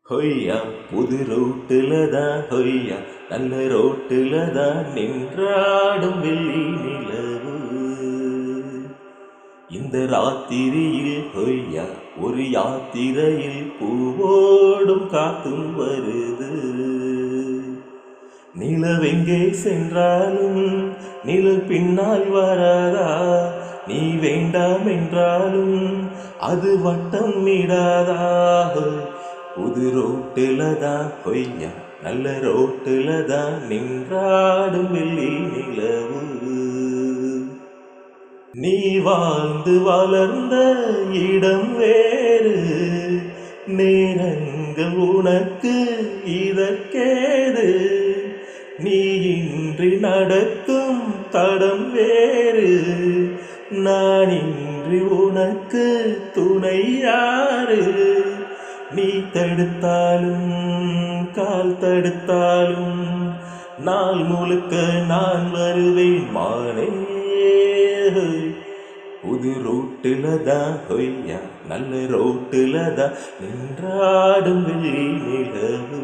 ஹொய்யா புது ரோட்டுல தான் ஹொய்யா நல்ல ரோட்டுல தான் நின்றாடும் வெள்ளி நிலவு. இந்த ராத்திரியில் ஹொய்யா ஒரு யாத்திரையில் பூவோடும் காத்தும் வருது. நிலவெங்கே சென்றாலும் நிழல் பின்னால் வராதா, நீ வேண்டாம் என்றாலும் அது வட்டம் இடாதா. புது ரோட்டுல தான் ஹொய்யா நல்ல ரோட்டுல தான் நின்றாடும் வெள்ளி நிலவு. நீ வாழ்ந்து வளர்ந்த இடம் வேறு, நேரங்கள் உனக்கு இதற்கேது. நீ இன்றி நடக்கும் தடம் வேறு, நான் இன்றி உனக்கு துணை யாரு. நீ தடுத்தாலும் கால் தடுத்தாலும் நாள் முழுக்க நான் வருவேன் மானே. புது ரோட்டுல தான் ஹொய்யா நல்ல ரோட்டுல தான் நின்றாடும் வெள்ளி நிலவு.